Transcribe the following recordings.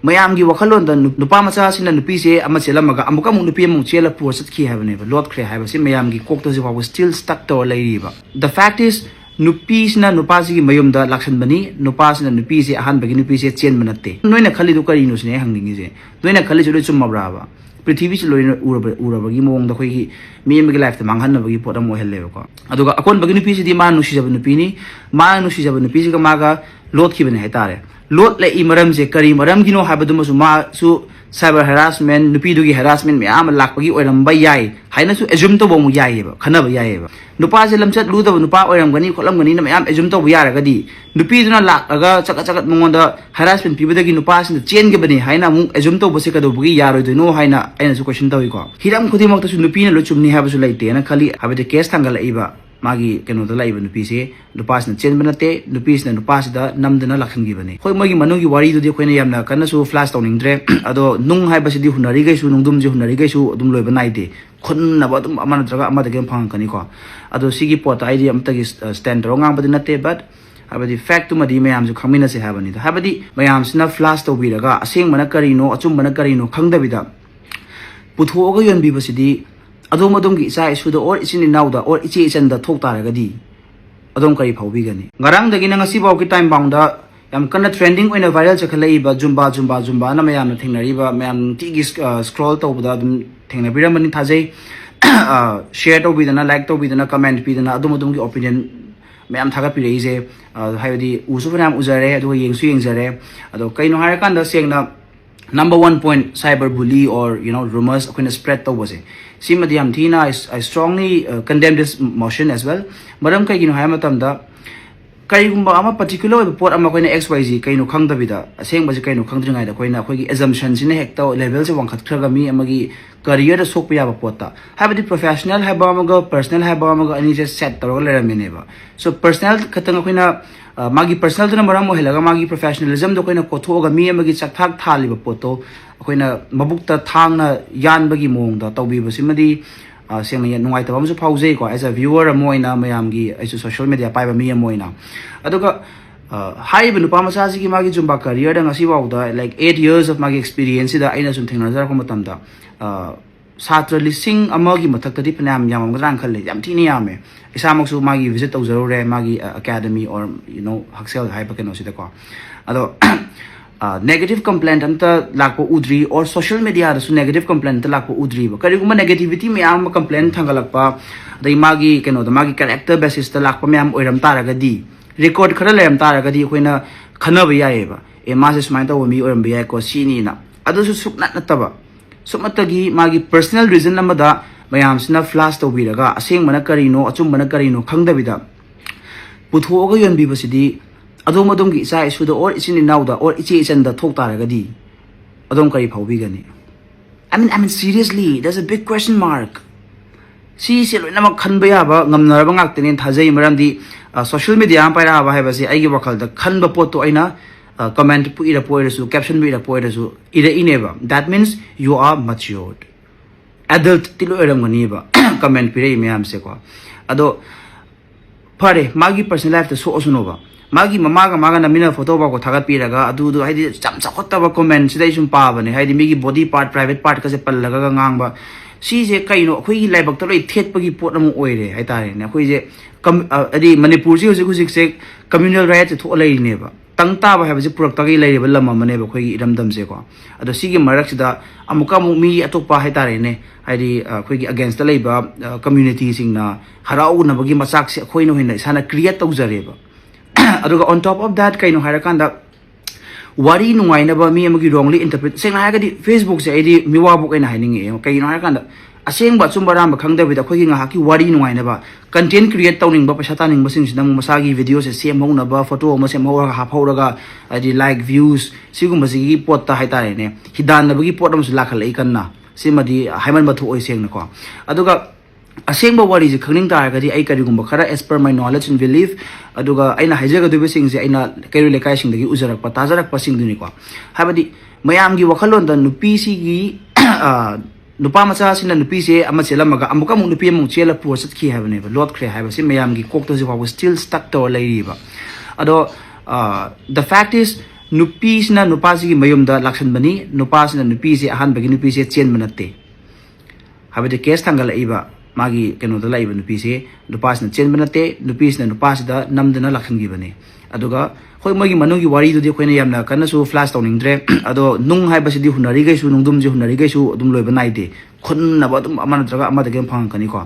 mayamgi wakhalon da nupa macha sina nupi se ama chelamaga amuka mu nupi mu chela pu satki habane ba lot khre haba se mayamgi kokto se was still stuck to lairiba. The fact is nupi sina nupa si mayum da lakshan bani nupa sina nupi se ahan bagi nupi se chen manate noina khali du kari nu sine hangningi se noina khali chu chum mabra ba पृथ्वी से lion उरबगी मोंग दखोगी ma'am के life त मांगहन बगी pot मो hello लेबको अदुगा अकोन बगी नुपी सिदी मा नुसी जब नुपीनी मा नुसी जब नुपी सिगा मागा लोट खिबने हेतारे लोट ले इ मरम से करी मरम गिनो हाबदु मसु मा सु साइबर हरासमेंट नुपी दुगी हरासमेंट म्याम लाकबगी ओरम बय याय हाइना सु एजुम तो बमु यायबा खनब यायबा नुपा से लमचत लुदब नुपा ओरम गनी खोलम गनी न म्याम एजुम तो यारगदी नुपी दुना लाकगा चक चक मंगोंदा हरासमेंट पिबदगी नुपा सिन चेन के बनी हाइना मु एजुम तो बसे कदबगी यारोइदनो हाइना आइना सु क्वेश्चन तविको हिरम खुदी मक्ता सु नुपी न लो चुमनी हाबसु लाइते ना खाली हाबदे केस थांगल इबा मागी केनो द लाइबा नुपी से नुपास न चेन बनते नुपी से नुपास दा नमदना लखनगी बने खोय मगी मनुगी वारी दुदि खोयना यामना कनसु फ्लैश तौनिंद्रे अदो नुंग हाइबसिदि हुनरी गैसु नुंगदुम जे हुनरी गैसु अदुम लोइबा नाइदे खुन्नबा अदुम अमन द्रगा अमदा गेम फांगकनी को अदो सिगी पोट आइदि अमतगी स्टैंड रो ngang नते बट हाबदि फैक्ट तुमदि मयाम जु खमिना से हाबनि दा हाबदि मयाम सिना फ्लैश तौबिरगा असेंग मना करिनो अचुम मना करिनो खंगदबिदा पुथोगा योनबिबसिदि अदोम अदोम की इचा इशुद और इचिन इनाउदा और इचे इचन दा थोक तारगदी अदोम करी फाउबिगनी ngarang dagi na ngasi baw ki time bound da yam kana trending oina viral chakhalai ba zumba na mayam thingnari ba mayam tigi scroll tawda dum thingna biramani thajai share to bidana like to bidana comment bidana adum adum ki opinion mayam thaga pi reise haibadi usu banam uzare adu yengsu yengjare ado kaino harakan da sengna number 1 point cyber bully or rumors akuna spread to was simadi am thina I strongly condemn this motion as well maram kai gino hayama tamda kai gumba ama particular report ama koina xyz kaino khangdabida aseng baji kaino khangdringai da koina khoi gi assumption sine hekta level se wangkhat khraga mi amagi career sok ya ba pota habadi professional haba amaga personal haba amaga ani se set tawra leramine ba so personal khatanga koina magi personal na maram mohelaga magi professionalism do koina kothoga mi amagi chakthak thaliba poto koina mabukta thangna yanbagi mong da tawbi basimadi sengna nungai tabam su phaujei ko as a viewer amoina mayamgi aisu social media paiba mi amoina aduga haiba nupa macha ji gi magi jumba career da ngasi wauda like 8 years of magi experience da aina sun thengna jar ko matamda satra lising amagi mathak tadi pnam yamam grang khalle yam thini yame isamak su magi visit tawzarore magi academy or haksel haiba keno sida ko ado negative complaint amta lakpo udri or social media da su negative complaint ta lakpo udri ba kari kuma negativity me am complaint thangalakpa dai magi keno da magi character basis ta lakpa me am oiram taraga di record khara lem taraga di koina khana ba yae ba e ma se smai ta mi oiram ba yae ko sini na adu su sukna nataba sumata gi magi personal reason namada mayam sina flash to biraga aseng mana karino achum mana karino khangdabida puthoga yonbi basidi adom adom gi isa isu da or isin inauda or ichi ichan da thok taragadi adom kari phawbigani I mean seriously there's a big question mark si se loina ma khanba ya ba ngamnar ba ngak tenen thajai maram di social media am paira ba haiba se ai gi wakal da khanba pot to aina comment pu ira poira su caption bi ira poira su ira ineba that means you are matured adult tilo eram gani ba comment pire me am se ko ado pare magi personal life da so osunova magi mamaga maga namina photo ba ko thagat piraga adu du haidi cham chakhota ba comment sidai sum pa bane haidi migi body part private part ka se pallaga ga ngang ba si je kaino khoi gi laibak to loi thet pagi pot amu oire hai tare ne khoi je adi manipur ji hujik se communal rights tho lai ne ba tangta ba ha je purak ta gi lai ba lam amane ba khoi gi iramdam se ko ado si gi marak sida amuka mu mi atokpa hai tare ne haidi khoi gi against lai ba community sing na harau na bagi masak se khoi no hina sana create tau jare ba aduga on top of that kaino harakanda wari nungaina ba mi amagi wrongly interpret sengna hagadi facebook se id miwa bu kaina haininge kaino harakanda aseng ba chumbaram ba khangda bida khogi nga haki wari nungaina ba content create tawning ba pasha taning ba sing sidang masagi video se sem hona ba photo ma sem hora ha phora id like views sigum ba sigi pot ta haitare ne hidan na bagi pot am su lakhalai kanna simadi haiman ba thu oi sengna ko aduga asengba wari je khangning taragadi ai karigumba khara as per my knowledge and belief aduga aina haijaga dubi sing je aina kairu lekai sing dagi ujarak pa tajarak pa sing duni ko habadi mayam gi wakhalon da nupi si gi nupa macha sina nupi se ama chelamaga amuka mu nupi mu chela pu satki habane ba lot khre haba si mayam gi kokto je was still stuck to lairi ba ado the fact is नुपीसना नुपासी मयुमदा लाक्सनबनी नुपासना नुपीसे अहानबगी नुपीसे चेनब नत्ते हाबदे केस थांगलाइबा मागी केनोदा लाइबा नुपीसे नुपासना चेनब नत्ते नुपीसना नुपासदा नमदना लाक्सनगिबने अदुगा खोय मोगी मनुगी वारी दुदि खोयना यामना कनसु फ्लैश तौनिंगद्रे अदो नुंग हाइबसिदि हुनरी गैसु नुंगदुम जे हुनरी गैसु अदुम लोइबा नाइदे खुन्नबा अदुम अमन नत्रगा अमदगे फंगकनी को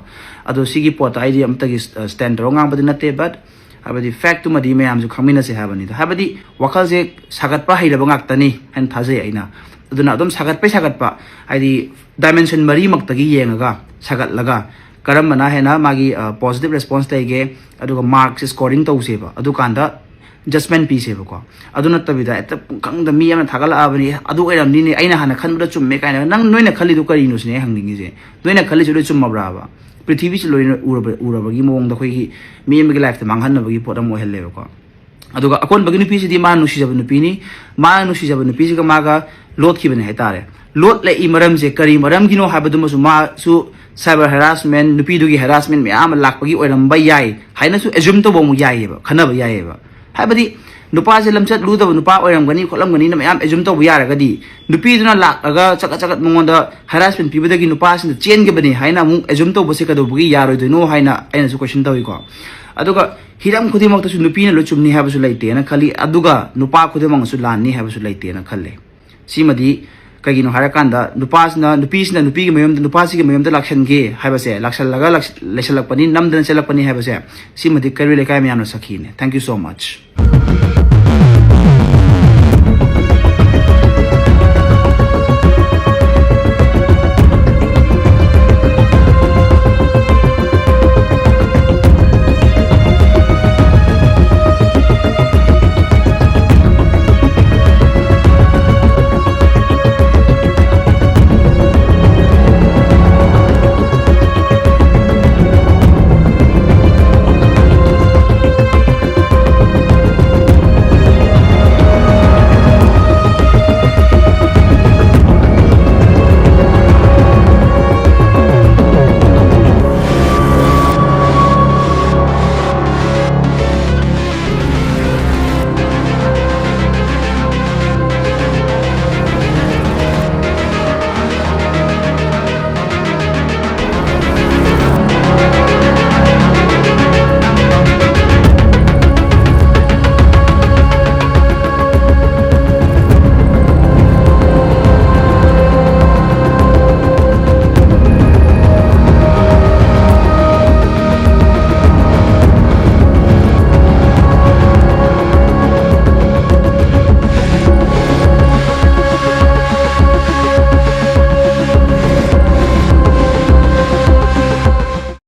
अदो सिगी पोत आइदि अमतगी स्टैंड रो ngangbadi natte but habadi fact madi mayam ju khamina se habani habadi wakal je sagat pa hairaba ngaktani han thajai aina aduna adum sagat pa haidi dimension mari maktagi yengaga sagat laga karambana hena magi positive response taige aduga marks scoring tawseba adukanda judgment piece ko aduna tabida eta kangda mi amna thagala abani adu eram ni aina hana khanbada chumme kaina nang noina khali du kari nusne hangningi je noina khali chu chumma braba पृथ्वी से lion उरबगी मोंग the खोई मी am life त मांगहन बगी पोदम Ohel लेबको अदुगा अकोन बगी नुपी सिदि मा नुसी जब नुपीनी मा नुसी जब नुपी सिगा मागा लोट खिबने हेतारे लोट ले इ मरम जे करी मरम गिनो हाबदु मसु मा सु साइबर हरासमेंट नुपी दुगी हरासमेंट म्याम लाकपगी ओरम बय याय हाइनसु एजुम तो बोमु यायेबा खनब यायेबा हाबदी नुपा जे लमचत लुदब नुपा ओरमगनी खोलमगनी न म्याम एजुम तो यारगदी नुपी दुना लाकगा चका चका मंगोंदा हरासमेंट पिबदगी नुपा सिन चेनगे बनी हाइना मु एजुम तो बसे कदोबगी यारोइदनो हाइना आइना सु क्वेश्चन तविको अदुगा हिरम खुदिमक्तसु नुपीना लो चुमनी हाबसु लाइतेना खली अदुगा नुपा खुदिमंगसु लाननी हाबसु लाइतेना खल्ले सिमदी कगिनो हारकांदा नुपासना नुपीसना नुपीगे मयमदा नुपासिगे मयमदा लाक्सनगे हाबसे लाक्सलगा लेसलकपनी नमदन चलकपनी हाबसे सिमदी करि लेकाय म्यामना सखीने थैंक यू सो मच